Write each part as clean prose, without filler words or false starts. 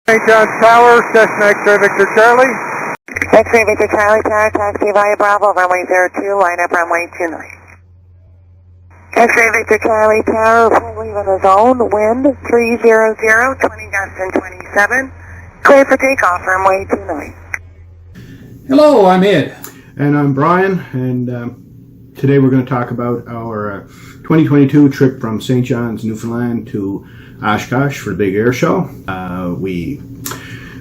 St. John's Tower, Cessna X-ray Victor Charlie. X-ray Victor Charlie, Tower, taxi via Bravo, runway 02, line up runway 29. X-ray Victor Charlie, Tower, full leave in the zone, wind 300, 20 gusts and 27. Clear for takeoff, runway 29. Hello, I'm Ed. And I'm Brian, and today we're going to talk about our 2022 trip from St. John's, Newfoundland to Oshkosh for the big air show. We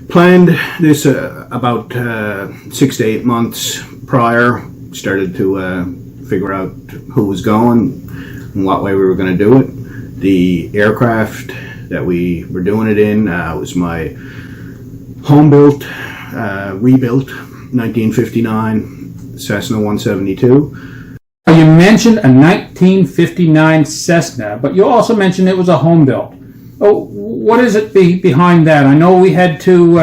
planned this about 6 to 8 months prior, started to figure out who was going and what way we were going to do it. The aircraft that we were doing it in was my home-built, rebuilt 1959 Cessna 172. You mentioned a 1959 Cessna, but you also mentioned it was a home built. Oh, what is it behind that? I know we had to,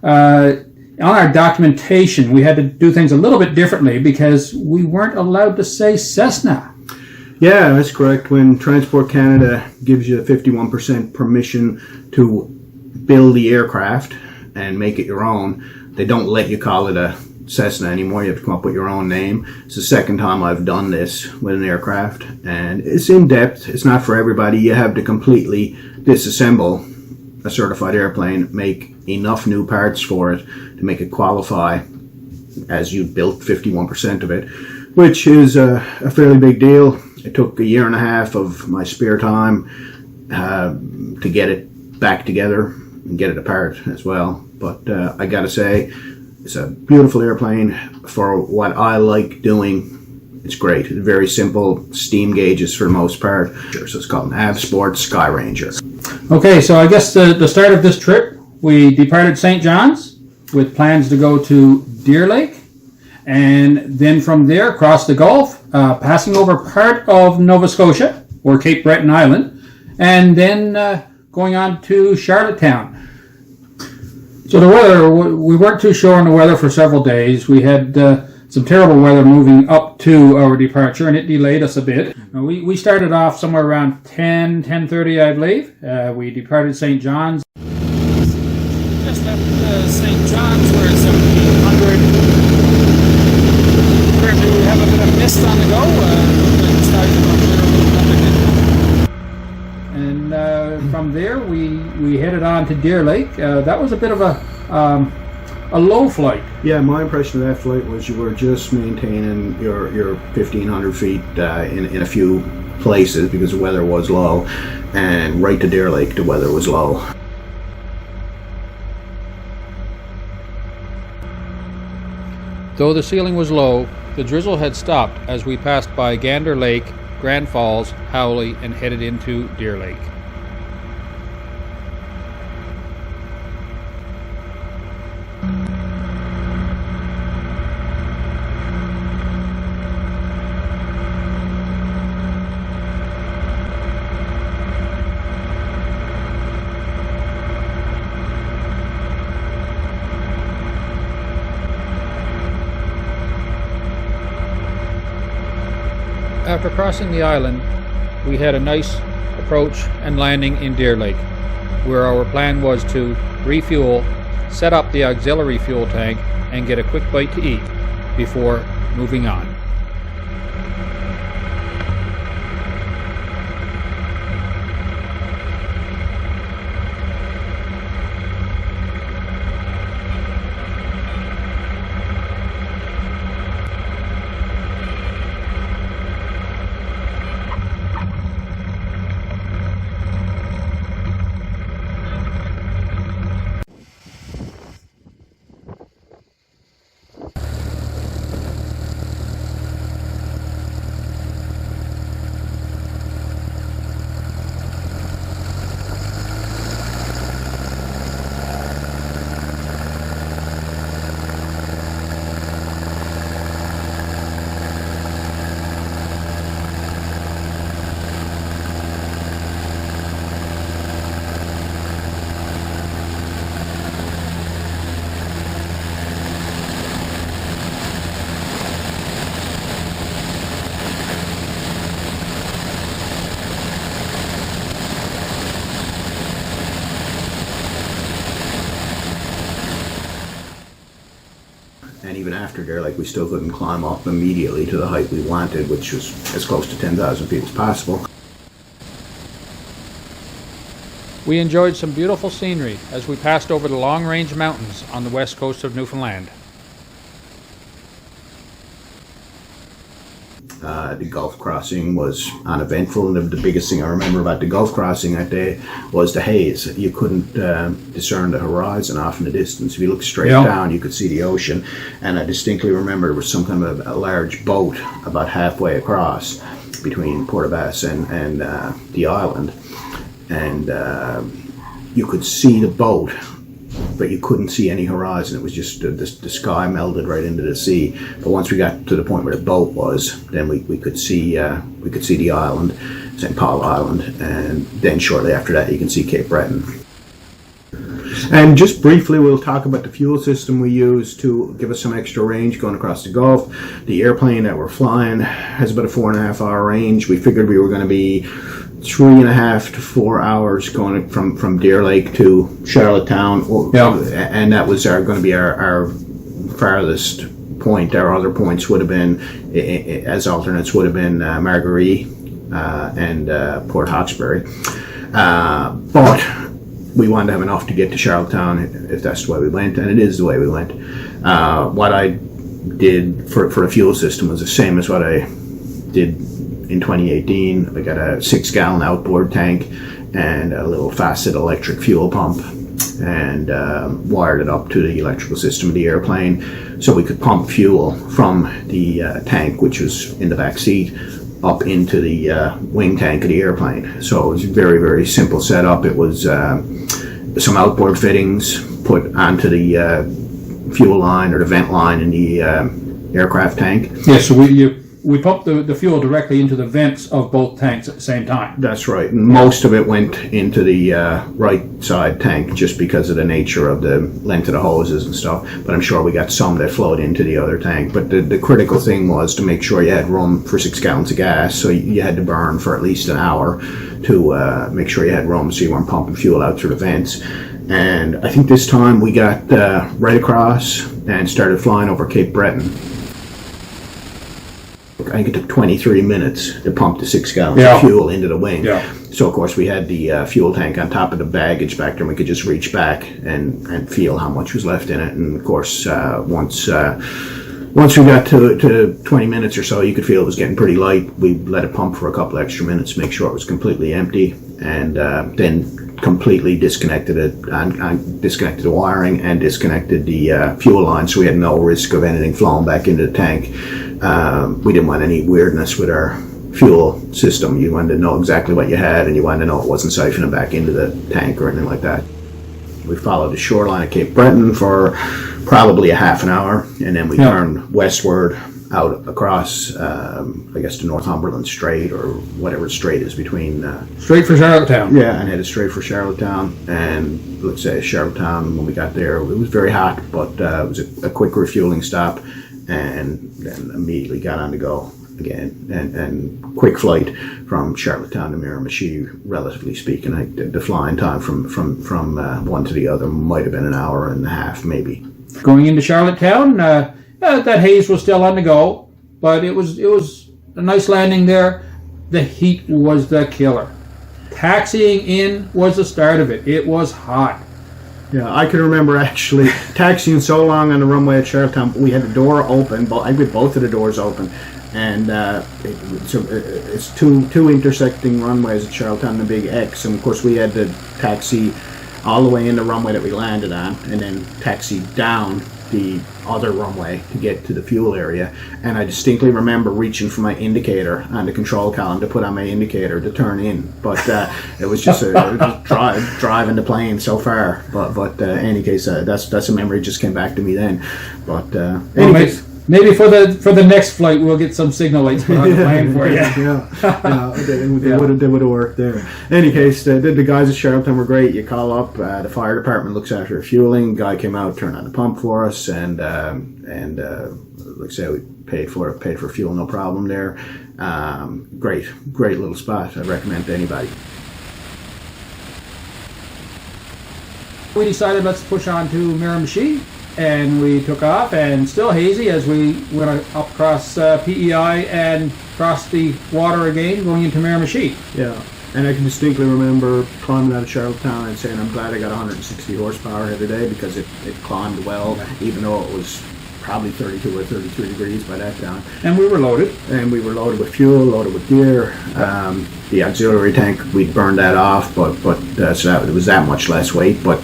on our documentation, we had to do things a little bit differently because we weren't allowed to say Cessna. Yeah, that's correct. When Transport Canada gives you 51% permission to build the aircraft and make it your own, they don't let you call it a Cessna anymore. You have to come up with your own name. It's the second time I've done this with an aircraft, and it's in depth. It's not for everybody. You have to completely disassemble a certified airplane, make enough new parts for it to make it qualify as you built 51% of it, which is a fairly big deal. It took 1.5 years of my spare time to get it back together and get it apart as well. But I gotta say, it's a beautiful airplane for what I like doing. It's great. It's very simple, steam gauges for the most part. So it's called an Av Sport Sky Ranger. Okay, so I guess the start of this trip, we departed St. John's with plans to go to Deer Lake, and then from there across the Gulf, passing over part of Nova Scotia, or Cape Breton Island, and then going on to Charlottetown. So the weather, we weren't too sure on the weather for several days. We had some terrible weather moving up to our departure, and it delayed us a bit. We started off somewhere around 10:30, I believe. We departed St. John's. Just left St. John's, we're at 1700. Currently we have a bit of mist on the go. And from there we headed on to Deer Lake. That was a bit of a low flight. Yeah, my impression of that flight was you were just maintaining your 1,500 feet in a few places because the weather was low, and right to Deer Lake the weather was low. Though the ceiling was low, the drizzle had stopped as we passed by Gander Lake, Grand Falls, Howley, and headed into Deer Lake. After crossing the island, we had a nice approach and landing in Deer Lake, where our plan was to refuel, set up the auxiliary fuel tank, and get a quick bite to eat before moving on. And even after there, like, we still couldn't climb up immediately to the height we wanted, which was as close to 10,000 feet as possible. We enjoyed some beautiful scenery as we passed over the long-range mountains on the west coast of Newfoundland. The Gulf crossing was uneventful, and the biggest thing I remember about the Gulf crossing that day was the haze. You couldn't discern the horizon off in the distance. If you looked straight down, you could see the ocean, and I distinctly remember there was some kind of a large boat about halfway across between Port aux Basques and the island, and you could see the boat, but you couldn't see any horizon. It was just the sky melded right into the sea. But once we got to the point where the boat was, then we could see the island, St. Paul Island, and then shortly after that you can see Cape Breton. And just briefly, we'll talk about the fuel system we used to give us some extra range going across the Gulf. The airplane that we're flying has about a 4.5 hour range. We figured we were going to be 3.5 to 4 hours going from Deer Lake to Charlottetown, and that was going to be our farthest point. Our other points would have been, as alternates, would have been Marguerite and Port Hawkesbury, but we wanted to have enough to get to Charlottetown if that's the way we went, and it is the way we went. What I did for a fuel system was the same as what I did in 2018. We got a 6-gallon outboard tank and a little facet electric fuel pump, and wired it up to the electrical system of the airplane so we could pump fuel from the tank, which was in the back seat, up into the wing tank of the airplane. So it was a very, very simple setup. It was some outboard fittings put onto the fuel line or the vent line in the aircraft tank. Yeah, so we pumped the fuel directly into the vents of both tanks at the same time. That's right. And most of it went into the right side tank just because of the nature of the length of the hoses and stuff. But I'm sure we got some that flowed into the other tank. But the critical thing was to make sure you had room for 6 gallons of gas. So you had to burn for at least an hour to make sure you had room so you weren't pumping fuel out through the vents. And I think this time we got right across and started flying over Cape Breton. I think it took 23 minutes to pump the 6 gallons of fuel into the wing. Yeah. So, of course, we had the fuel tank on top of the baggage back there, and we could just reach back and feel how much was left in it. And, of course, once we got to 20 minutes or so, you could feel it was getting pretty light. We let it pump for a couple extra minutes to make sure it was completely empty, and then completely disconnected it, and disconnected the wiring and disconnected the fuel line, so we had no risk of anything flowing back into the tank. We didn't want any weirdness with our fuel system. You wanted to know exactly what you had, and you wanted to know it wasn't siphoning back into the tank or anything like that. We followed the shoreline of Cape Breton for probably a half an hour, and then we turned westward out across, I guess, to Northumberland Strait, or whatever strait is between... Straight for Charlottetown. Yeah, and headed straight for Charlottetown. And let's say Charlottetown, when we got there, it was very hot, but it was a quick refueling stop, and then immediately got on to go again. And quick flight from Charlottetown to Miramichi, relatively speaking. I think the flying time from one to the other might have been an hour and a half, maybe. Going into Charlottetown, that haze was still on the go, but it was a nice landing there. The heat was the killer. Taxiing in was the start of it. It was hot. Yeah, I can remember actually taxiing so long on the runway at Charlottetown. We had the door open, but I had both of the doors open, and it's two intersecting runways at Charlottetown, the Big X, and of course we had to taxi all the way in the runway that we landed on, and then taxi down the other runway to get to the fuel area. And I distinctly remember reaching for my indicator on the control column to put on my indicator to turn in, but it was just driving the plane so far. But in any case, that's a memory that just came back to me then. But maybe for the next flight we'll get some signal lights put on the plane for you. They would have worked there. In any case, the guys at Charlottetown were great. You call up, the fire department looks after fueling. Guy came out, turned on the pump for us, and like I say, we paid for fuel, no problem there. Great little spot. I recommend to anybody. We decided let's push on to Miramichi, and we took off, and still hazy as we went up across PEI and crossed the water again, going into Miramichi. Yeah. And I can distinctly remember climbing out of Charlottetown and saying, I'm glad I got 160 horsepower here today, because it climbed well, even though it was probably 32 or 33 degrees by that time. And we were loaded. And we were loaded with fuel, loaded with gear. The auxiliary tank, we'd burned that off, but so that, it was that much less weight, but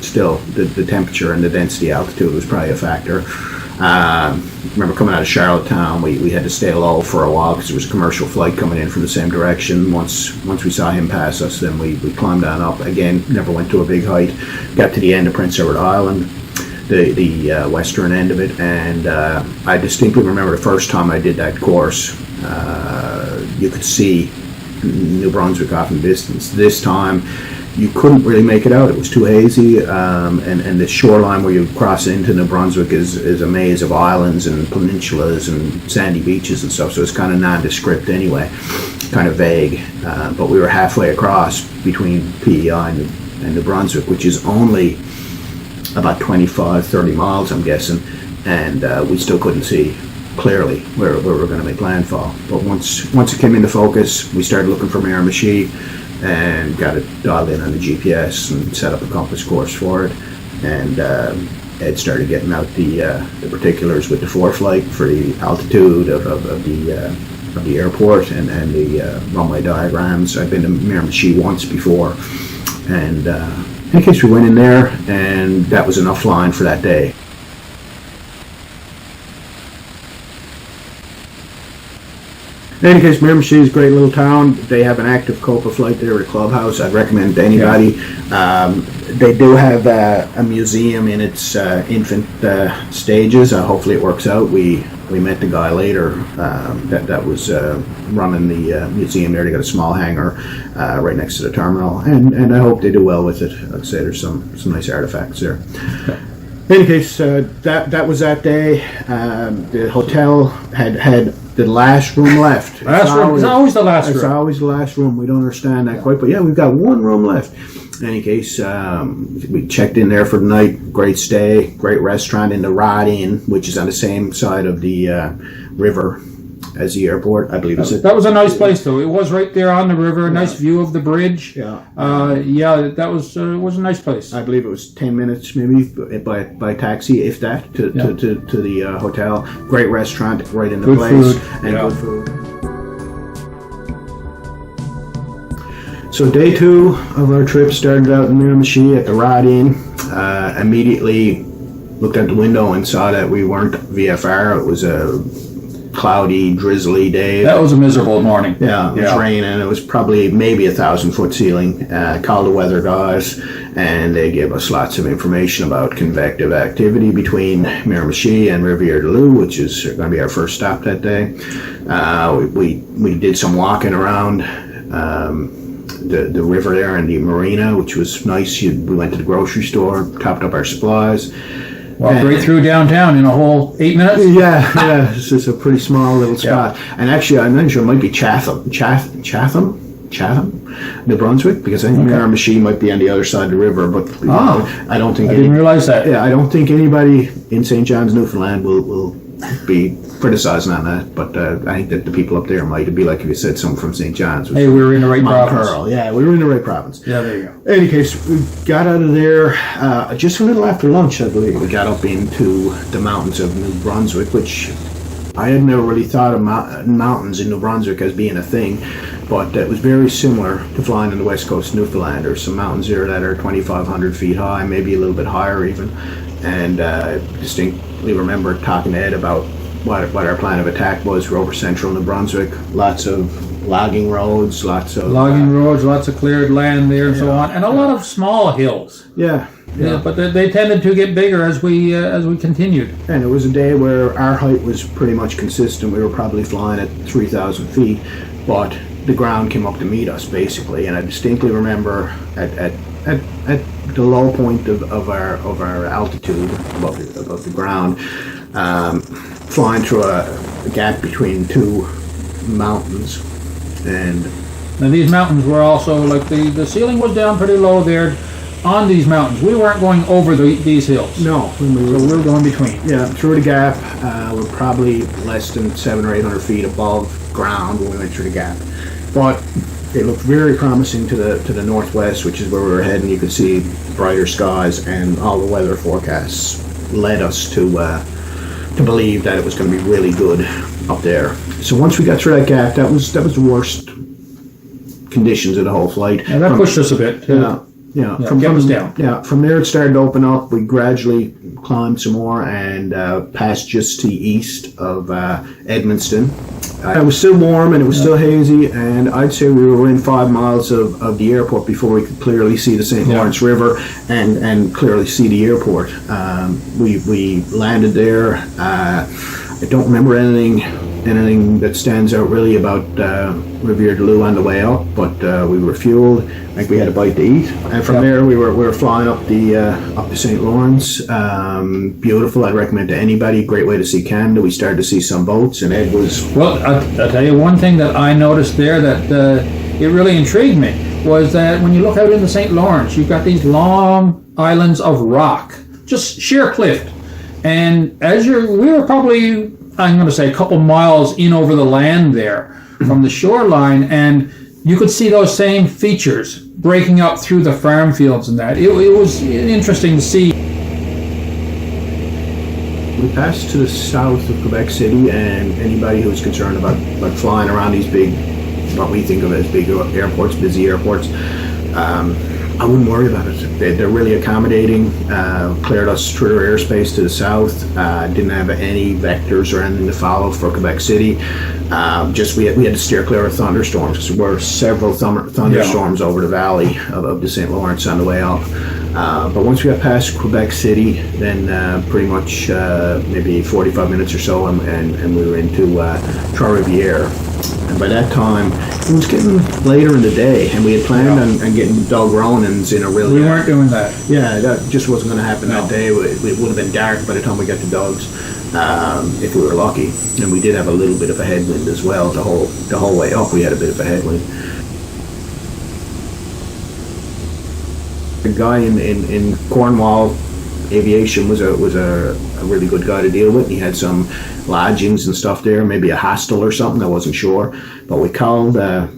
still, the temperature and the density altitude was probably a factor. Remember coming out of Charlottetown, we had to stay low for a while because there was a commercial flight coming in from the same direction. Once we saw him pass us, then we climbed on up. Again, never went to a big height. Got to the end of Prince Edward Island, the western end of it, and I distinctly remember the first time I did that course. You could see New Brunswick off in the distance. This time, you couldn't really make it out. It was too hazy, and the shoreline where you cross into New Brunswick is a maze of islands and peninsulas and sandy beaches and stuff, so it's kind of nondescript anyway, kind of vague. But we were halfway across between PEI and New Brunswick, which is only about 25-30 miles, I'm guessing, and we still couldn't see clearly where we were going to make landfall. But once it came into focus, we started looking for Miramichi and got it dialed in on the GPS and set up a compass course for it. And Ed started getting out the particulars with the ForeFlight for the altitude of the airport and the runway diagrams. I've been to Miramichi once before, and in case we went in there, and that was enough flying for that day. In any case, Miramichi is a great little town. They have an active Copa flight there at Clubhouse. I'd recommend to anybody. They do have a museum in its infant stages. Hopefully it works out. We met the guy later that was running the museum there. They got a small hangar right next to the terminal, and I hope they do well with it. I'd say there's some nice artifacts there. In any case, that was that day. The hotel had the last room left. It's always the last room. It's always the last room. We don't understand that quite, but yeah, we've got one room left. In any case, we checked in there for the night. Great stay, great restaurant in the Rod Inn, which is on the same side of the river as the airport, I believe. That was a nice place, though. It was right there on the river. A nice view of the bridge. Yeah. That was a nice place. I believe it was 10 minutes, maybe, by taxi, if that, to the hotel. Great restaurant, right in the good place, food. and good food. So day 2 of our trip started out in Miramichi at the Rod Inn. Immediately looked out the window and saw that we weren't VFR. It was a cloudy, drizzly day. That was a miserable morning. Yeah, it was raining. It was probably maybe 1,000-foot ceiling. Called the weather guys, and they gave us lots of information about convective activity between Miramichi and Rivière du Loup, which is going to be our first stop that day. We did some walking around the river there and the marina, which was nice. We went to the grocery store, topped up our supplies. Walked right through downtown in a whole 8 minutes? Yeah, it's just a pretty small little spot. Yeah. And actually, I'm not sure, it might be Chatham, New Brunswick, because I think Miramichi might be on the other side of the river, but I don't think... I didn't realize that. Yeah, I don't think anybody in St. John's, Newfoundland will be criticizing on that, but I think that the people up there might be like if you said someone from St. John's. Hey, we were in the right province. Pearl. Yeah, we were in the right province. Yeah, there you go. In any case, we got out of there just a little after lunch, I believe. We got up into the mountains of New Brunswick, which I had never really thought of mountains in New Brunswick as being a thing, but it was very similar to flying on the west coast of Newfoundland. There's some mountains there that are 2,500 feet high, maybe a little bit higher even, and I distinctly remember talking to Ed about what our plan of attack was for over central New Brunswick. Lots of logging roads, lots of cleared land there and so on, and a lot of small hills. Yeah, but they tended to get bigger as we continued. And it was a day where our height was pretty much consistent. We were probably flying at 3,000 feet, but the ground came up to meet us basically. And I distinctly remember at the low point of our altitude above the ground, flying through a gap between two mountains, and these mountains were also like the ceiling was down pretty low there. on these mountains. We weren't going over these hills. No, when we So were, we were going between. yeah, through the gap, we're probably less than 700 or 800 feet above ground when we went through the gap. But it looked very promising to the northwest, which is where we were heading. You could see brighter skies, and all the weather forecasts led us to believe that it was going to be really good up there. So once we got through that gap, that was the worst conditions of the whole flight. And that pushed us a bit. Yeah, kept us down. Yeah, from there it started to open up. We gradually climbed some more and passed just to the east of Edmundston. It was still warm and it was still hazy, and I'd say we were within 5 miles of the airport before we could clearly see the St. Lawrence River and clearly see the airport. We landed there. I don't remember anything that stands out really about Riviere de Loup on the way up, but we were fueled. I think we had a bite to eat, and from there we were flying up the St. Lawrence. Beautiful. I'd recommend to anybody. Great way to see Canada. We started to see some boats, and Ed was. Well, I'll tell you one thing that I noticed there that it really intrigued me was that when you look out in the St. Lawrence, you've got these long islands of rock, just sheer cliff. And we were probably, I'm going to say, a couple miles in over the land there from the shoreline, and you could see those same features breaking up through the farm fields and that. It was interesting to see. We passed to the south of Quebec City, and anybody who's concerned about flying around these big, what we think of as big airports, busy airports, I wouldn't worry about it. They're really accommodating. Cleared us through our airspace to the south. Didn't have any vectors or anything to follow for Quebec City. Just we had to steer clear of thunderstorms, because there were several thunderstorms over the valley of the St. Lawrence on the way up. But once we got past Quebec City, then pretty much maybe 45 minutes or so, and we were into Trois-Rivières. And by that time, it was getting later in the day, and we had planned on getting Doug Ronan's in a really... We weren't doing that. Yeah, that just wasn't going to happen that day. It would have been dark by the time we got to Doug's, if we were lucky. And we did have a little bit of a headwind as well. The whole way up, we had a bit of a headwind. The guy in Cornwall Aviation was a really good guy to deal with. He had some lodgings and stuff there, maybe a hostel or something. I wasn't sure, but we called. Well,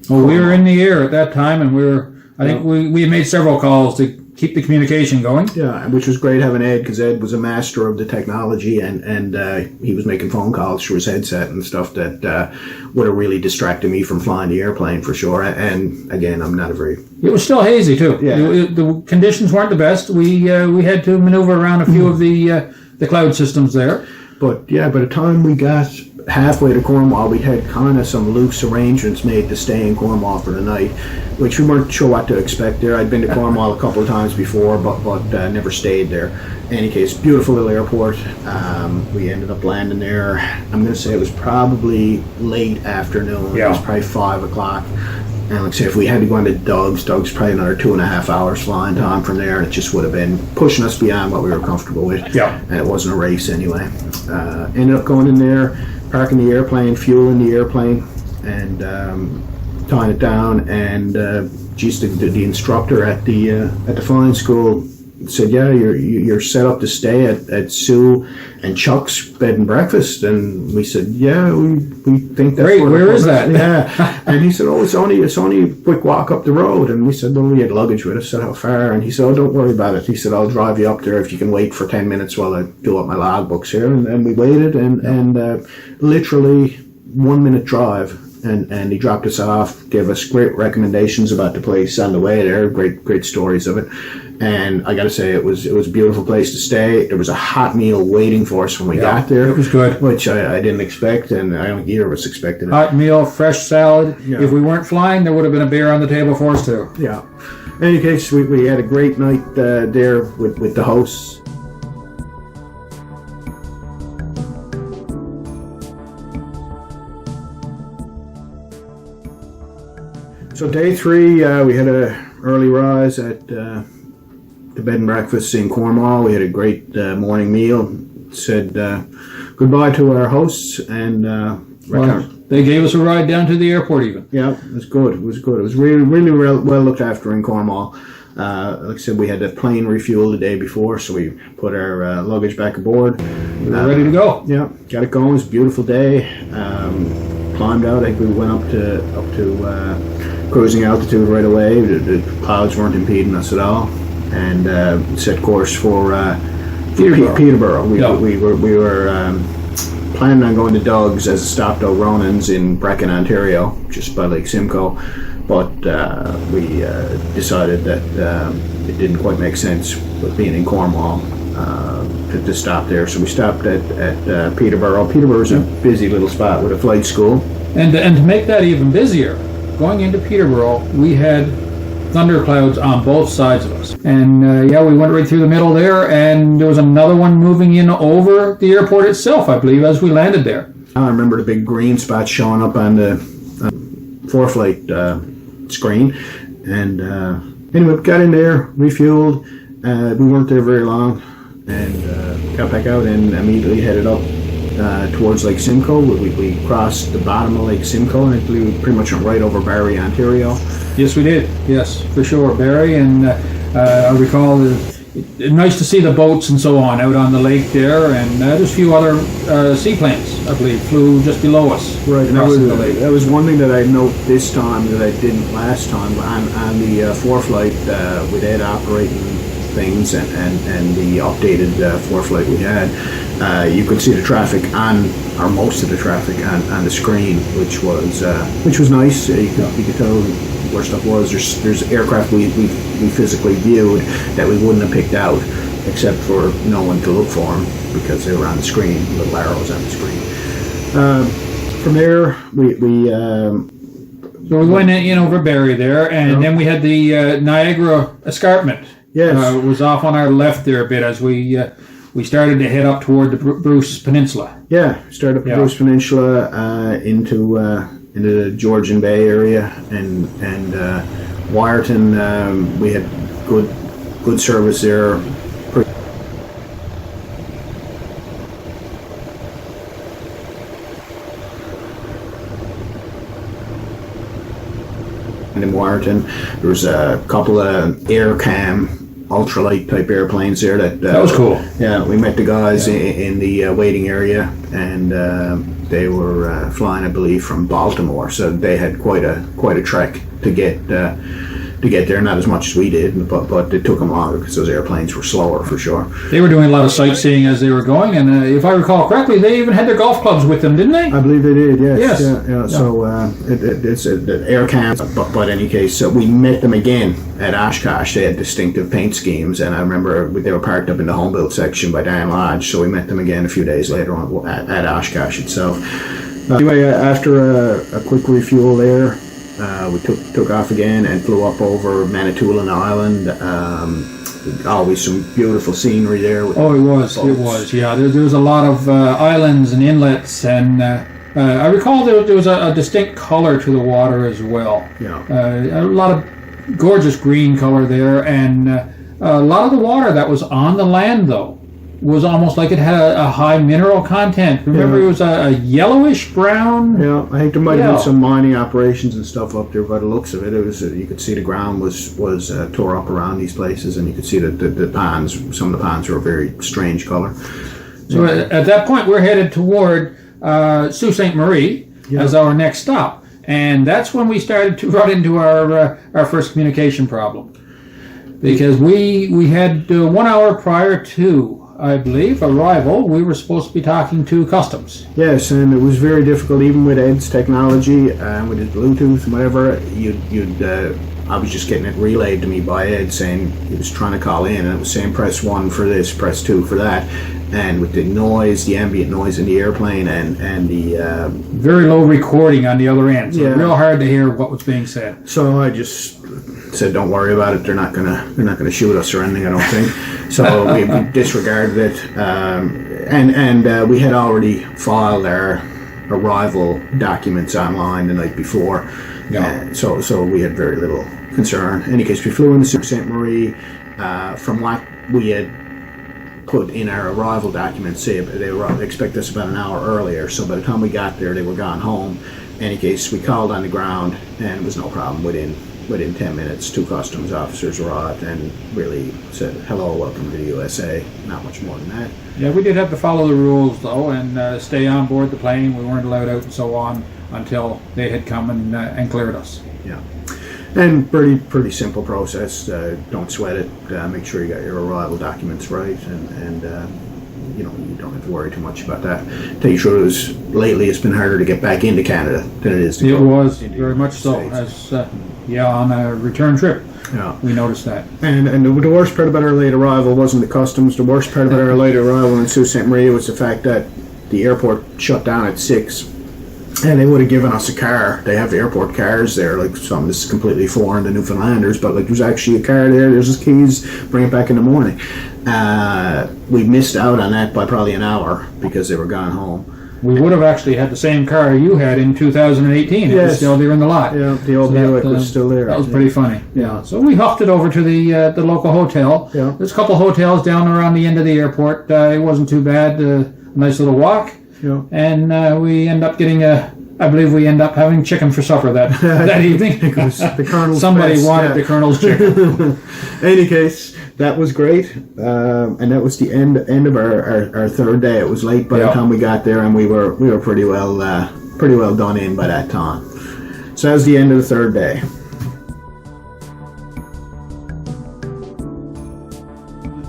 we were in the air at that time, and I think we made several calls to keep the communication going. Yeah, which was great having Ed, because Ed was a master of the technology, and he was making phone calls through his headset and stuff that would have really distracted me from flying the airplane for sure. And again, I'm not a very... It was still hazy too. Yeah. The conditions weren't the best. We had to maneuver around a few of the cloud systems there. But yeah, by the time we got halfway to Cornwall, we had kind of some loose arrangements made to stay in Cornwall for the night, which we weren't sure what to expect there. I'd been to Cornwall a couple of times before, but never stayed there. In any case, beautiful little airport. We ended up landing there. I'm going to say it was probably late afternoon. Yeah. It was probably 5 o'clock. And like I say, if we had to go into Doug's probably another 2.5 hours flying time from there, and it just would have been pushing us beyond what we were comfortable with. Yeah. And it wasn't a race anyway. Ended up going in there, parking the airplane, fueling the airplane, and tying it down. And geez, the instructor at the flying school said, "Yeah, you're set up to stay at Sue and Chuck's bed and breakfast." And we said, "Yeah, we think that's great. Where is that?" Yeah. And he said, "Oh, it's only a quick walk up the road." And we said, "Well, we had luggage with us." I said, "How far?" And he said, "Oh, don't worry about it." He said, "I'll drive you up there if you can wait for 10 minutes while I do up my logbooks here." And we waited, and literally 1 minute drive. And he dropped us off, gave us great recommendations about the place on the way there, great stories of it. And I got to say, it was a beautiful place to stay. There was a hot meal waiting for us when we got there. It was good. Which I didn't expect, and I don't think either of us expected it. Hot meal, fresh salad. Yeah. If we weren't flying, there would have been a beer on the table for us too. Yeah. In any case, we had a great night there with the hosts. So day 3, we had a early rise at the bed and breakfast in Cornwall. We had a great morning meal. Said goodbye to our hosts, and Well, they gave us a ride down to the airport even. Yeah, it was good. It was good. It was really, really well looked after in Cornwall. Like I said, we had the plane refueled the day before, so we put our luggage back aboard. We were ready to go. Yeah, got it going. It was a beautiful day. Climbed out. I think we went up to cruising altitude right away. The clouds weren't impeding us at all, and set course for Peterborough. We were planning on going to Doug's as a stop to Ronan's in Brecon, Ontario, just by Lake Simcoe. But we decided that it didn't quite make sense with being in Cornwall to stop there. So we stopped at Peterborough. Peterborough's a busy little spot with a flight school. And to make that even busier, going into Peterborough, we had thunderclouds on both sides of us. And we went right through the middle there, and there was another one moving in over the airport itself, I believe, as we landed there. I remember the big green spot showing up on the ForeFlight screen. And anyway, got in there, refueled. We weren't there very long, and got back out and immediately headed up towards Lake Simcoe. We crossed the bottom of Lake Simcoe, and I believe we pretty much went right over Barrie, Ontario. Yes, we did. Yes, for sure, Barrie. And I recall nice to see the boats and so on out on the lake there. And there's a few other seaplanes, I believe, flew just below us. Right, and crossing the lake. that was one thing that I note this time that I didn't last time. On the ForeFlight with Ed operating things and the updated ForeFlight we had, you could see the traffic or most of the traffic on the screen, which was nice. You could tell where stuff was. There's aircraft we physically viewed that we wouldn't have picked out, except for no one to look for them because they were on the screen, little arrows on the screen. From there, So we went in over Barrie there, and then we had the Niagara Escarpment. Yes. It was off on our left there a bit as we started to head up toward the Bruce Peninsula. Yeah, started up the Bruce Peninsula into the Georgian Bay area and Wyerton. We had good service there. In Wyerton, there was a couple of AirCam ultralight type airplanes there that was cool. Yeah, we met the guys in the waiting area, and they were flying, I believe, from Baltimore, so they had quite a trek to get there. Not as much as we did, but it took them longer because those airplanes were slower for sure. They were doing a lot of sightseeing as they were going, and if I recall correctly, they even had their golf clubs with them, didn't they? I believe they did. Yes. Yes. So it's the AirCam, but in any case, so we met them again at Oshkosh. They had distinctive paint schemes, and I remember they were parked up in the home built section by Dan Lodge. So we met them again a few days later on at Oshkosh itself. Anyway, after a quick refuel there, we took off again and flew up over Manitoulin Island. Always some beautiful scenery there. It was. Yeah, there was a lot of islands and inlets, and I recall there was a distinct color to the water as well. Yeah. A lot of gorgeous green color there, and a lot of the water that was on the land, though, was almost like it had a high mineral content. Remember, it was a yellowish brown. Yeah, I think there might have been some mining operations and stuff up there. By the looks of it, it was you could see the ground was tore up around these places, and you could see that the ponds. Some of the ponds were a very strange color. So at that point, we're headed toward Sault Ste. Marie as our next stop, and that's when we started to run into our first communication problem, because we had 1 hour prior to, I believe, arrival, we were supposed to be talking to customs. Yes, and it was very difficult, even with Ed's technology, with his Bluetooth and whatever. I was just getting it relayed to me by Ed saying he was trying to call in, and it was saying press 1 for this, press 2 for that. And with the noise, the ambient noise in the airplane, and the very low recording on the other end, so real hard to hear what was being said. So I just said, "Don't worry about it. They're not gonna shoot us or anything. I don't think." So we disregarded it, and we had already filed our arrival documents online the night before. Yeah. So we had very little concern. In any case, we flew into Sault Ste. Marie. From what we had put in our arrival documents, say they expect us about an hour earlier. So by the time we got there, they were gone home. In any case, we called on the ground, and it was no problem. Within 10 minutes, 2 customs officers arrived and really said, hello, welcome to the USA. Not much more than that. Yeah, we did have to follow the rules, though, and stay on board the plane. We weren't allowed out and so on until they had come and cleared us. Yeah. And pretty simple process. Don't sweat it. Make sure you got your arrival documents right, and you don't have to worry too much about that. Tell you the truth, lately it's been harder to get back into Canada than it is to It go was into very the much so. United States. As on a return trip, Yeah. we noticed that. And the worst part about our late arrival wasn't the customs. The worst part about our late arrival in Sault Ste. Marie was the fact that the airport shut down at 6. And they would have given us a car. They have airport cars there, like something that's completely foreign to Newfoundlanders, but like there's actually a car there, there's his keys, bring it back in the morning. We missed out on that by probably an hour because they were gone home. We would have actually had the same car you had in 2018. It was Yes. still there in the lot. Yeah, the old Buick was still there. That was pretty funny. Yeah. So we huffed it over to the local hotel. Yeah. There's a couple hotels down around the end of the airport. It wasn't too bad. A nice little walk. Yeah. And we end up getting I believe we end up having chicken for supper that evening. Because the Colonel's Somebody best, wanted yeah. the Colonel's chicken. Any case, that was great, and that was the end of our third day. It was late by the Yeah. time we got there, and we were pretty well done in by that time. So that was the end of the third day.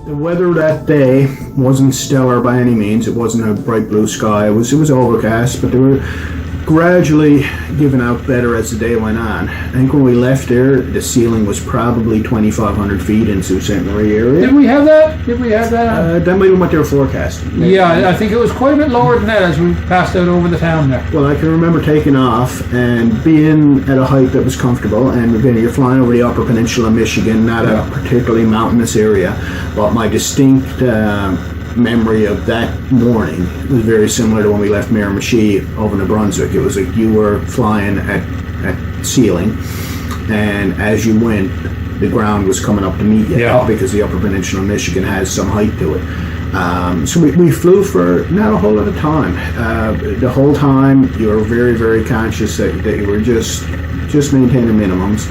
The weather that day wasn't stellar by any means. It wasn't a bright blue sky. It was overcast, but they were gradually giving out better as the day went on. I think when we left there, the ceiling was probably 2,500 feet in Sault Ste. Marie area. Did we have that? Did we have that? That might have been what they were forecasting. Yeah, I think it was quite a bit lower than that as we passed out over the town there. Well, I can remember taking off and being at a height that was comfortable, and again, you're flying over the Upper Peninsula of Michigan, not a particularly mountainous area, but my distinct memory of that morning was very similar to when we left Miramichi over New Brunswick. It was like you were flying at ceiling, and as you went, the ground was coming up to meet you, because the Upper Peninsula of Michigan has some height to it. So we flew for not a whole lot of time. The whole time you were very, very conscious that you were just maintaining minimums.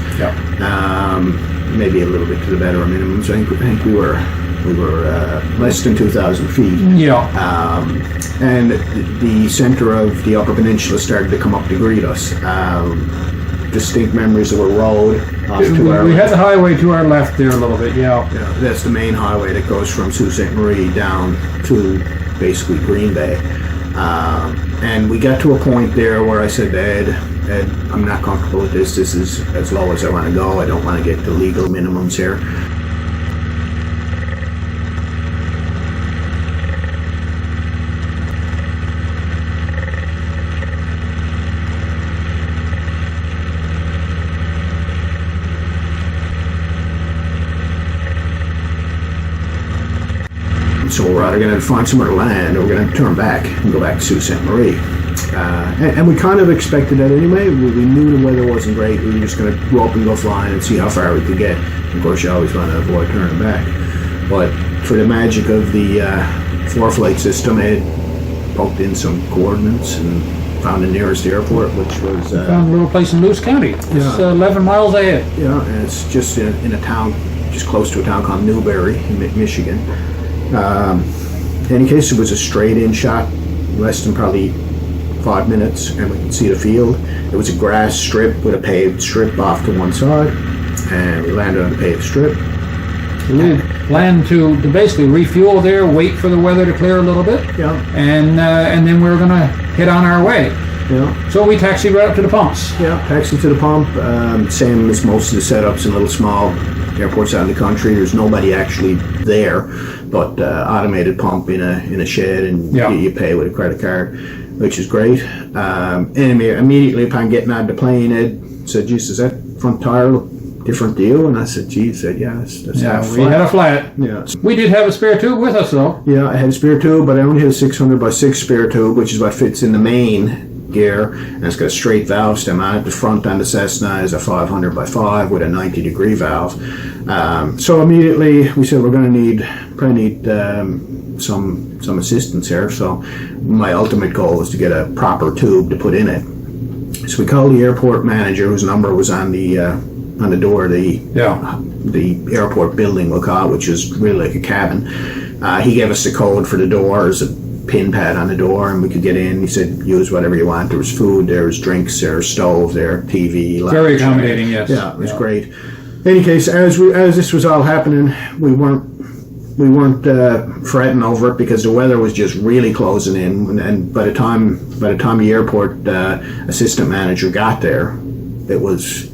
Maybe a little bit to the better of minimums. I think we were less than 2,000 feet. And the center of the Upper Peninsula started to come up to greet us. Distinct memories of a road off to our We had the highway to our left there a little bit, that's the main highway that goes from Sault Ste. Marie down to basically Green Bay. And we got to a point there where I said to Ed, I'm not comfortable with this. This is as low as I want to go. I don't want to get the legal minimums here. So we're either going to find somewhere to land, or we're going to turn back and go back to Sault Ste. Marie. And we kind of expected that anyway. We knew the weather wasn't great. We were just going to go up and go flying and see how far we could get. Of course, you always want to avoid turning back. But for the magic of the four-flight system, it poked in some coordinates and found the nearest airport, which was... found a little place in Luce County. It's 11 miles ahead. Yeah, and it's just in a town, just close to a town called Newberry in Michigan. In any case, it was a straight-in shot, less than probably 5 minutes, and we could see the field. It was a grass strip with a paved strip off to one side, and we landed on the paved strip. We planned to basically refuel there, wait for the weather to clear a little bit, and then we were going to head on our way. So we taxied right up to the pumps. Taxi to the pump, same as most of the setups in little small airports out in the country. There's nobody actually there, but automated pump in a shed, and you pay with a credit card, which is great. And immediately upon getting out of the plane, Ed said, "Geez, is that front tire different to you?" And I said, "Geez," that's half we flat. had a flat. We did have a spare tube with us, though. I had a spare tube, but I only had a 600 by 6 spare tube, which is what fits in the main gear, and it's got a straight valve stem on it. The front on the Cessna is a 500 by 5 with a 90-degree valve. So immediately we said we're going to probably need some assistance here. So my ultimate goal was to get a proper tube to put in it. So we called the airport manager, whose number was on the door of the airport building, we'll call it, which is really like a cabin. He gave us the code for the door. There's a pin pad on the door, and we could get in. He said, use whatever you want. There was food, there was drinks, there was stove, there, TV. Very accommodating, yes. Yeah, it was great. In any case, as this was all happening, we weren't fretting over it because the weather was just really closing in, and by the time the airport assistant manager got there, it was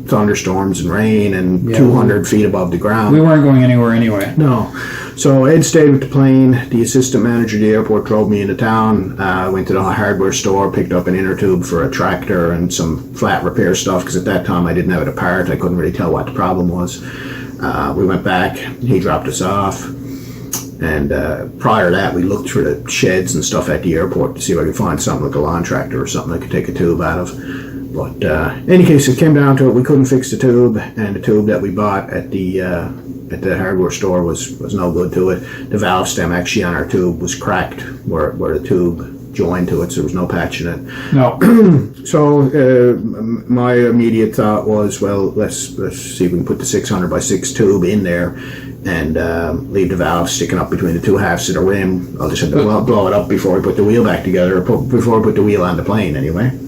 thunderstorms and rain and 200 feet above the ground. We weren't going anywhere anyway. No. So Ed stayed with the plane. The assistant manager of the airport drove me into town. Went to the hardware store, picked up an inner tube for a tractor and some flat repair stuff, because at that time I didn't have it apart. I couldn't really tell what the problem was. We went back. He dropped us off. And prior to that, we looked through the sheds and stuff at the airport to see if I could find something like a lawn tractor or something I could take a tube out of. But in any case, it came down to it. We couldn't fix the tube, and the tube that we bought at the hardware store was no good to it. The valve stem actually on our tube was cracked where the tube joined to it, so there was no patching it. No. So my immediate thought was, well, let's see if we can put the 600 by 6 tube in there and leave the valve sticking up between the two halves of the rim. I'll just have to blow it up before we put the wheel back together, or before we put the wheel on the plane anyway.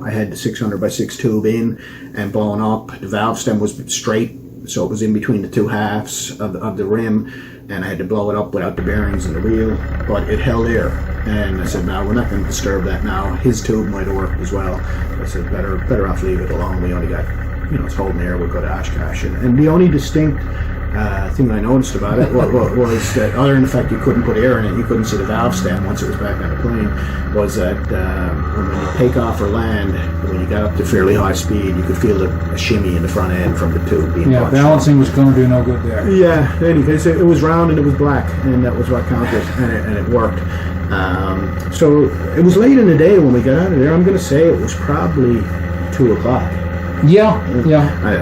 I had the 600 by 6 tube in and blown up. The valve stem was straight, so it was in between the two halves of the rim, and I had to blow it up without the bearings and the wheel, but it held air. And I said, no, we're not going to disturb that now. His tube might have worked as well. I said, better off leave it alone. We only got, it's holding air. We'll go to Oshkosh. And the only distinct thing I noticed about it was that, other than the fact you couldn't put air in it, you couldn't see the valve stem once it was back on the plane, was that when you take off or land, when you got up to fairly high speed, you could feel a shimmy in the front end from the tube being punched. Balancing was going to do no good there. Yeah, in any case, it was round and it was black, and that was what counted, and it worked. So it was late in the day when we got out of there. I'm going to say it was probably 2 o'clock. Yeah.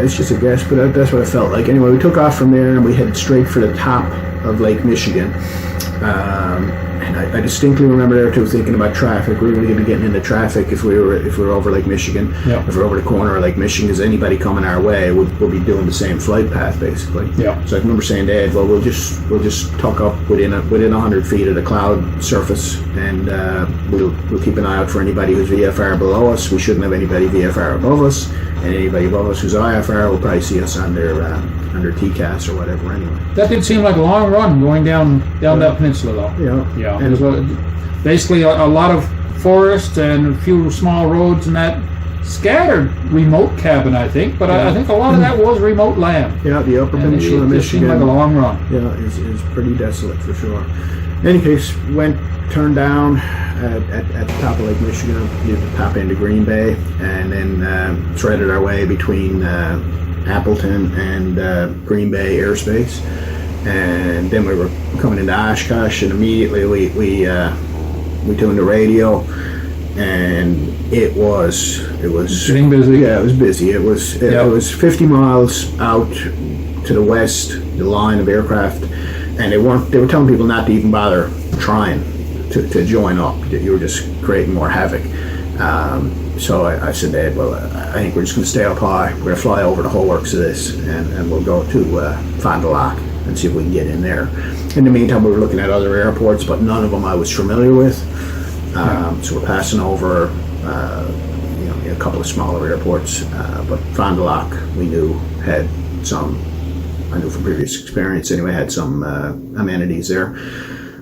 It's just a guess, but that's what it felt like. Anyway, we took off from there and we headed straight for the top of Lake Michigan. And I distinctly remember there too, thinking about traffic. We were going to be getting into traffic if we were over Lake Michigan. Yeah. If we're over the corner of Lake Michigan, because anybody coming our way would be doing the same flight path basically. Yeah. So I remember saying to Ed, well, we'll just tuck up within 100 feet of the cloud surface, and we'll keep an eye out for anybody who's VFR below us. We shouldn't have anybody VFR above us, and anybody above us who's IFR will probably see us under TCAS or whatever anyway. That did seem like a long run going down that peninsula, though. Yeah. And it was basically a lot of forest and a few small roads and that scattered remote cabin, I think. But I think a lot of that was remote land. Yeah, the upper peninsula of Michigan. It seemed like a long run. Yeah, is pretty desolate for sure. In any case, turned down at the top of Lake Michigan, near the top end of Green Bay, and then threaded our way between Appleton and Green Bay airspace, and then we were coming into Oshkosh, and immediately we tuned the radio, and it was getting busy. Yeah, it was busy. It was 50 miles out to the west, the line of aircraft, and they were telling people not to even bother trying to join up. You were just creating more havoc. So I said to Ed, well, I think we're just going to stay up high. We're going to fly over the whole works of this, and we'll go to Fond du Lac and see if we can get in there. In the meantime, we were looking at other airports, but none of them I was familiar with. So we're passing over a couple of smaller airports, but Fond du Lac we knew had some, I knew from previous experience anyway, had some amenities there.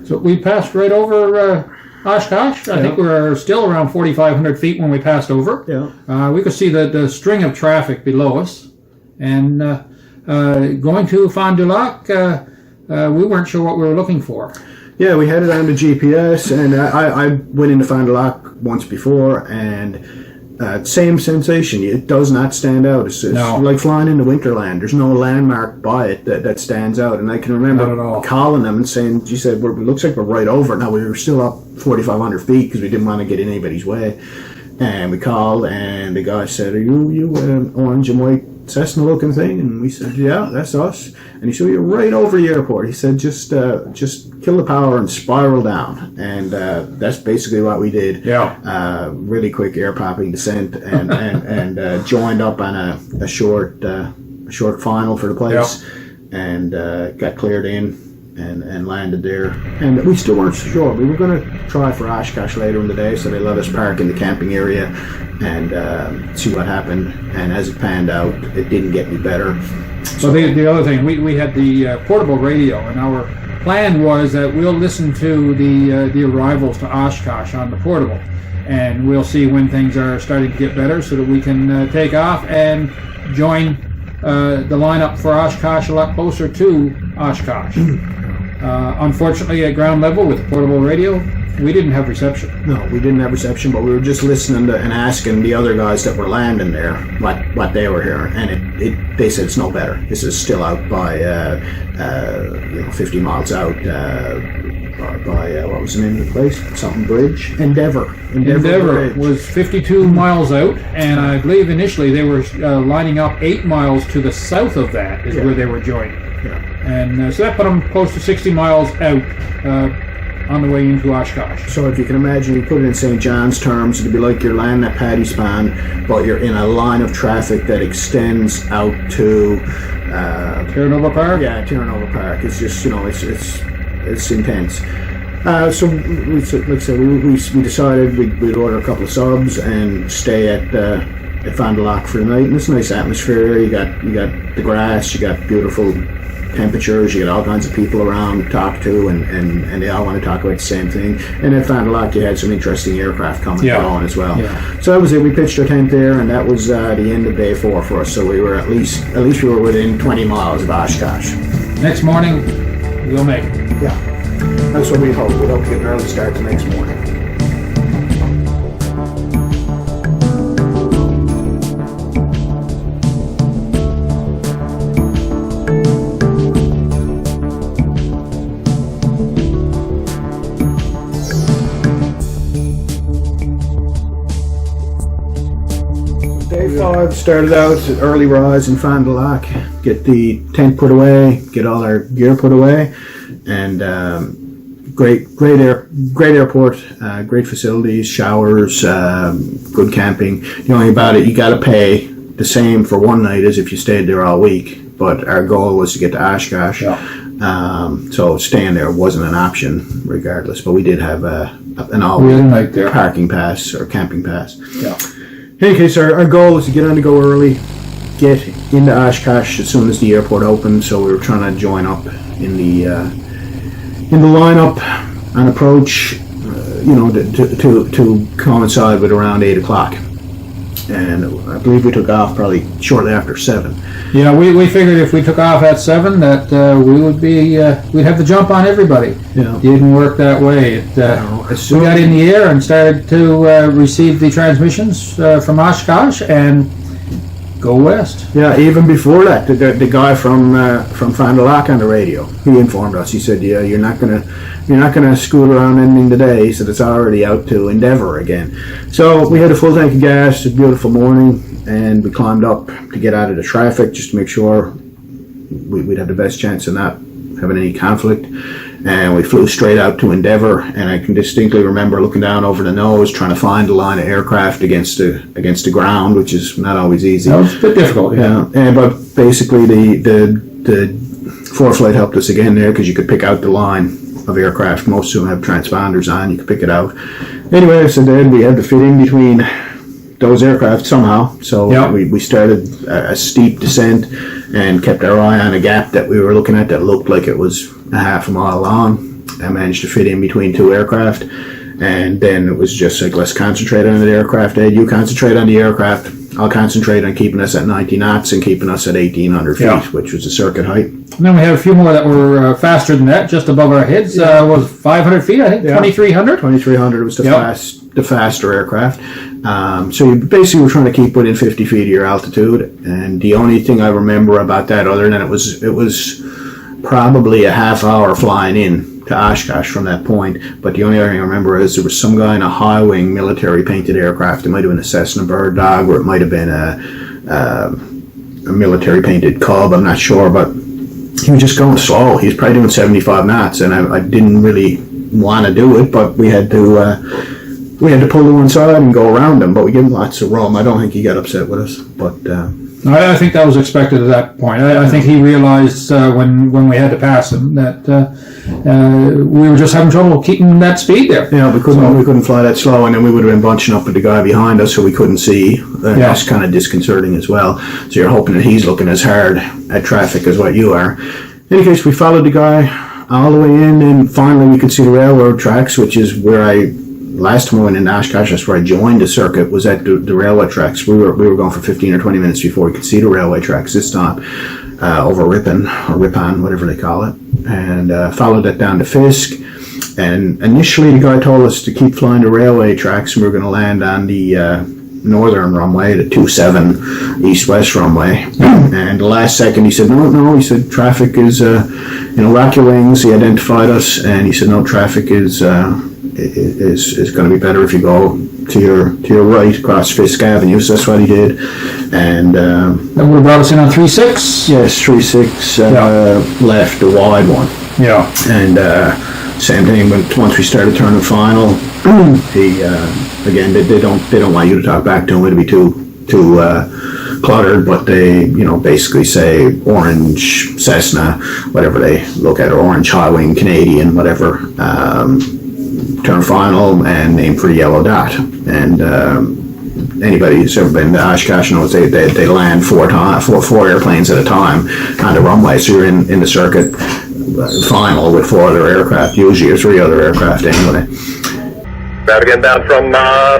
So we passed right over Oshkosh. I think we were still around 4,500 feet when we passed over. Yeah. We could see the string of traffic below us. And going to Fond du Lac, we weren't sure what we were looking for. Yeah, we had it on the GPS, and I went into Fond du Lac once before, and Same sensation. It does not stand out. It's No. like flying into Winterland. There's no landmark by it that stands out. And I can Not at remember all. calling them and saying, "She said, it looks like we're right over." Now we were still up 4,500 feet because we didn't want to get in anybody's way. And we called, and the guy said, "Are you orange and white Cessna looking thing?" And we said, "Yeah, that's us." And he said, "You're right over the airport." He said, just kill the power and spiral down." And that's basically what we did. Yeah. Really quick air popping descent, and joined up on a short final for the place, and got cleared in. And landed there, and we still weren't sure. We were going to try for Oshkosh later in the day, so they let us park in the camping area and see what happened. And as it panned out, it didn't get any better. So the other thing, we had the portable radio, and our plan was that we'll listen to the arrivals to Oshkosh on the portable, and we'll see when things are starting to get better, so that we can take off and join the lineup for Oshkosh a lot closer to Oshkosh. Unfortunately, at ground level with the portable radio, we didn't have reception. No, we didn't have reception, but we were just listening to and asking the other guys that were landing there what they were hearing, and they said it's no better. This is still out by 50 miles out by what was the name of the place? Something Bridge? Endeavor Bridge. Was 52 miles out, and I believe initially they were lining up 8 miles to the south of that is where they were joining. Yeah. And so that put them close to 60 miles out on the way into Oshkosh. So if you can imagine, you put it in St. John's terms, it'd be like you're landing at Paddy Span, but you're in a line of traffic that extends out to Terranova Park? Yeah, Terranova Park. It's just, it's intense. So we decided we'd order a couple of subs and stay at Fond du Lac for the night. And it's a nice atmosphere. You got the grass, you got beautiful temperatures, you got all kinds of people around to talk to, and they all want to talk about the same thing. And at Fond du Lac, you had some interesting aircraft coming and going as well. Yeah. So that was it. We pitched our tent there, and that was the end of day 4 for us. So we were at least we were within 20 miles of Oshkosh. Next morning, we'll make it. Yeah, that's what we hope. We hope to get an early start the next morning. Day 5 started out at early rise in Fond du Lac, get the tent put away, get all our gear put away, and great airport, great facilities, showers, good camping. The only about it, you got to pay the same for one night as if you stayed there all week. But our goal was to get to Oshkosh, so staying there wasn't an option regardless. But we did have an all-week parking pass or camping pass. Yeah. In any case, our goal was to get on the go early, get into Oshkosh as soon as the airport opened. So we were trying to join up in the lineup and approach, to coincide with around 8 o'clock. And I believe we took off probably shortly after 7. Yeah, we figured if we took off at 7 that we would be we'd have the jump on everybody. Yeah. It didn't work that way. We got in the air and started to receive the transmissions from Oshkosh and go west. Yeah, even before that, the guy from Fond du Lac on the radio, he informed us. He said, "Yeah, you're not gonna scoot around anything today." He said it's already out to Endeavor again. So we had a full tank of gas. It's a beautiful morning, and we climbed up to get out of the traffic just to make sure we'd have the best chance of not having any conflict. And we flew straight out to Endeavor, and I can distinctly remember looking down over the nose, trying to find a line of aircraft against the ground, which is not always easy. That was a bit difficult. Yeah, but basically the ForeFlight helped us again there because you could pick out the line of aircraft. Most of them have transponders on. You could pick it out. Anyway, so then we had to fit in between those aircraft somehow. So we started a steep descent and kept our eye on a gap that we were looking at that looked like it was a half a mile long. I managed to fit in between 2 aircraft, and then it was just like, let's concentrate on the aircraft. Ed, you concentrate on the aircraft. I'll concentrate on keeping us at 90 knots and keeping us at 1,800 feet, which was the circuit height. And then we had a few more that were faster than that, just above our heads. Was 500 feet, I think, 2,300? 2,300 was the faster aircraft. So you basically were trying to keep within 50 feet of your altitude, and the only thing I remember about that, other than it was probably a half hour flying in to Oshkosh from that point, but the only other thing I remember is there was some guy in a high-wing military painted aircraft. It might have been a Cessna Bird Dog, or it might have been a military painted Cub, I'm not sure, but he was just going slow. He was probably doing 75 knots, and I didn't really want to do it, but we had to pull to one side and go around him, but we gave him lots of room. I don't think he got upset with us, but I think that was expected at that point. I think he realized when we had to pass him that we were just having trouble keeping that speed there. yeah, we couldn't fly that slow, and then we would have been bunching up with the guy behind us, so we couldn't see. That's kind of disconcerting as well. So you're hoping that he's looking as hard at traffic as what you are. In any case, we followed the guy all the way in, and finally we could see the railroad tracks, which is where last time I went in Oshkosh, that's where I joined the circuit, was at the railway tracks. We were going for 15 or 20 minutes before we could see the railway tracks this time, over Ripon, whatever they call it, and followed that down to Fisk. And initially the guy told us to keep flying the railway tracks, and we were going to land on the northern runway, the 27 east-west runway. And the last second he said, no, he said traffic is, rock your wings. He identified us, and he said, no, traffic is going to be better if you go to your right across Fisk Avenue. So that's what he did, and that would have brought us in on 3-6. Yes, 3-6 left, the wide one. Yeah, and same thing. Once we started turning final, he again they don't want you to talk back to him. It'd be too cluttered, but they basically say orange Cessna, whatever they look at, or orange high wing Canadian, whatever. Turn final and aim for the yellow dot. And anybody who's ever been to Oshkosh knows they land four airplanes at a time on the runway. So you're in the circuit final with 4 other aircraft, usually, or 3 other aircraft anyway. Traffic inbound from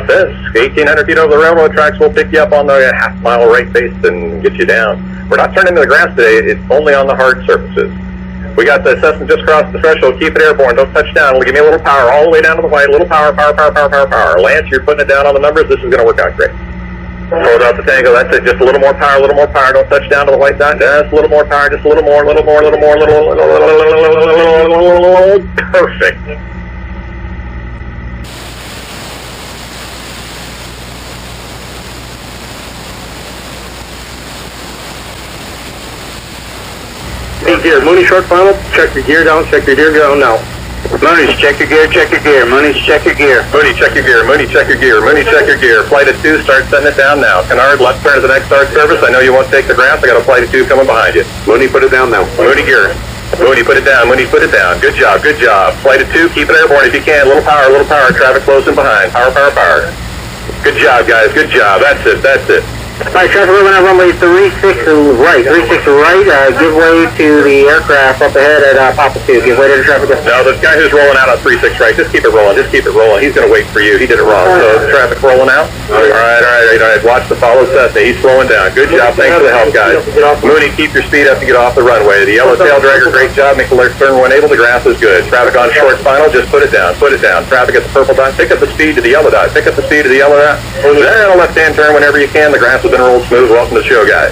Fisk, 1,800 feet over the railroad tracks. We'll pick you up on the half-mile right base and get you down. We're not turning to the grass today. It's only on the hard surfaces. We got the Cessna just crossed the threshold. Keep it airborne. Don't touch down. Give me a little power all the way down to the white. A little power. Lance, you're putting it down on the numbers. This is going to work out great. Hold out the tango. That's it. Just a little more power. Don't touch down to the white dot. Just a little more power. Just a little more. Perfect. Gear. Mooney short final. Check your gear down. Check your gear down now. Mooney, check your gear. Mooney, check your gear. Mooney, check your gear. Mooney, check your gear. Flight of 2, start setting it down now. Canard, left turn to the next start service. I know you won't take the grass. I got a flight of 2 coming behind you. Mooney, put it down now. Mooney gear. Mooney, put it down. Good job. Flight of 2, keep it airborne if you can. Little power. Traffic closing behind. Power. Good job, guys. Good job. That's it. Alright, traffic moving on runway 36 right. 36 right, give way to the aircraft up ahead at Papa 2. Give way to the traffic. No, the guy who's rolling out on 36 right, just keep it rolling. He's going to wait for you. He did it wrong. So the traffic rolling out. All right. Watch the follow Cessna. He's slowing down. Good job. Thanks for the help, guys. Mooney, keep your speed up to get off the runway. The yellow tail dragger, great job. Make the left turn when able. The grass is good. Traffic on short final, just put it down. Traffic at the purple dot. Pick up the speed to the yellow dot. Then a left-hand turn whenever you can. The grass has been rolled smooth. Welcome to the show, guys.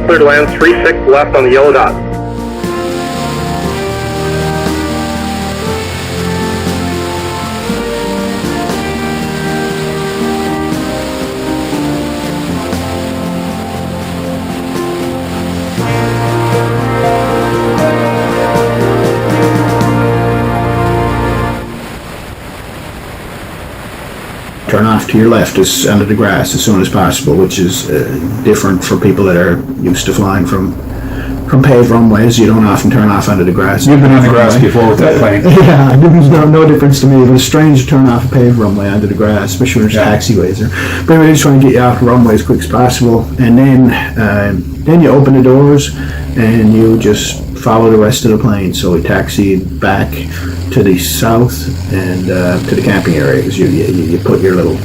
Clear to land 36 left on the yellow dot. Turn off to your left under the grass as soon as possible, which is different for people that are used to flying from paved runways. You don't often turn off under the grass. You've been on the grass before with that plane. Yeah, there's no difference to me. It was strange to turn off a paved runway under the grass, especially when there's taxiways there. But anyway, just trying to get you off the runway as quick as possible, and then you open the doors and you just follow the rest of the plane. So we taxied back to the south and to the camping area, because you put your little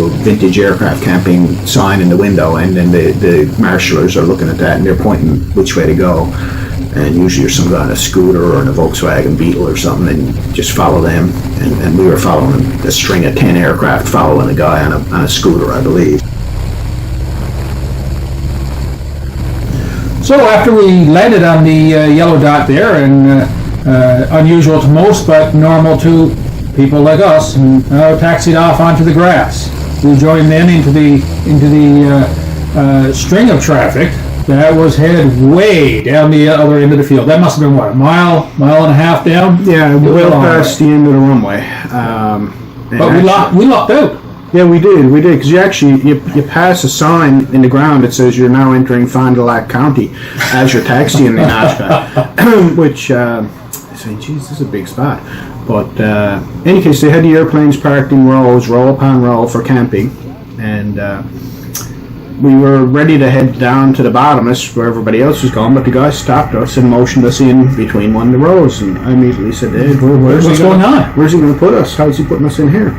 vintage aircraft camping sign in the window, and then the marshallers are looking at that and they're pointing which way to go. And usually there's some guy on a scooter or in a Volkswagen Beetle or something, and you just follow them. And we were following a string of 10 aircraft following a guy on a scooter, I believe. So after we landed on the yellow dot there, and unusual to most but normal to people like us, and taxied off onto the grass. We joined them into the string of traffic that was headed way down the other end of the field. That must have been what, a mile and a half down? Yeah, well past the end of the runway. But we locked out. Yeah, we did, because you pass a sign in the ground that says you're now entering Fond du Lac County as you're taxiing in Oshkosh, which I say, geez, this is a big spot. But in any case, they had the airplanes parked in rows, row upon row for camping, and we were ready to head down to the bottom, that's where everybody else was going, but the guy stopped us and motioned us in between one of the rows, and I immediately said, hey, what's going on? Where's he going to put us? How's he putting us in here?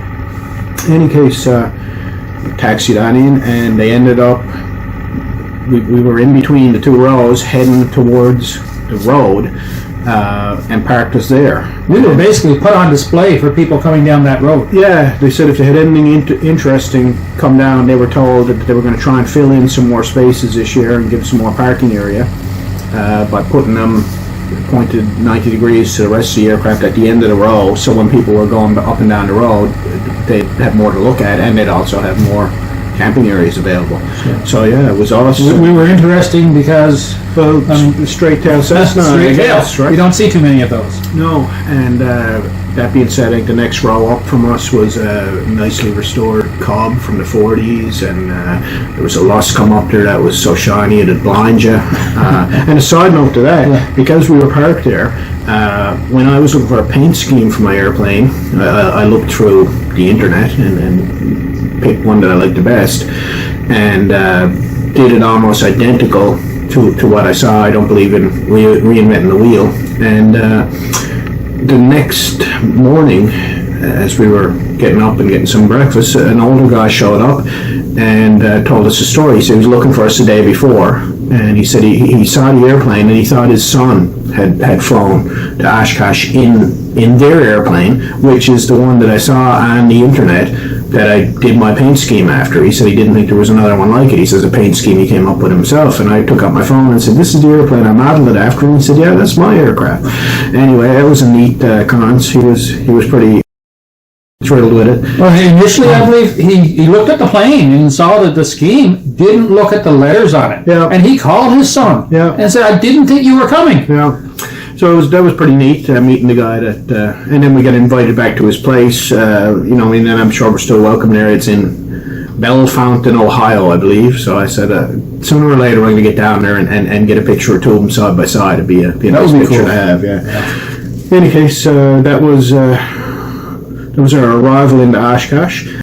In any case, taxied on in, and they ended up, we were in between the two rows heading towards the road, and parked us there. We were basically put on display for people coming down that road. Yeah, they said if they had anything interesting come down, they were told that they were going to try and fill in some more spaces this year and give some more parking area by putting them pointed 90 degrees to the rest of the aircraft at the end of the row, so when people were going up and down the road, they'd have more to look at, and they'd also have more camping areas available. Yeah. So yeah, it was awesome. We were interesting because straight tail Cessna. Straight tail, right? You don't see too many of those. No, and that being said, I think the next row up from us was a nicely restored Cobb from the 40s, and there was a Lusk come up there that was so shiny it'd blind you. And a side note to that, because we were parked there, when I was looking for a paint scheme for my airplane, I looked through the internet and picked one that I liked the best, and did it almost identical to what I saw. I don't believe in reinventing the wheel. And the next morning, as we were getting up and getting some breakfast, an older guy showed up and told us a story. He said he was looking for us the day before, and he said he saw the airplane and he thought his son had flown to Oshkosh in their airplane, which is the one that I saw on the internet that I did my paint scheme after. He said he didn't think there was another one like it. He says a paint scheme he came up with himself, and I took out my phone and said, this is the airplane I modeled it after, and he said, yeah, that's my aircraft. Anyway, that was a neat cons. He was pretty thrilled with it. Well, initially, I believe he looked at the plane and saw that the scheme didn't look at the letters on it. Yeah. And he called his son and said, I didn't think you were coming. Yeah. So that was pretty neat, meeting the guy that, and then we got invited back to his place, and then I'm sure we're still welcome there. It's in Bellefontaine, Ohio, I believe. So I said, sooner or later we're going to get down there and get a picture or two of them side by side. It'd be a nice picture cool to have, yeah. In any case, that was our arrival into Oshkosh.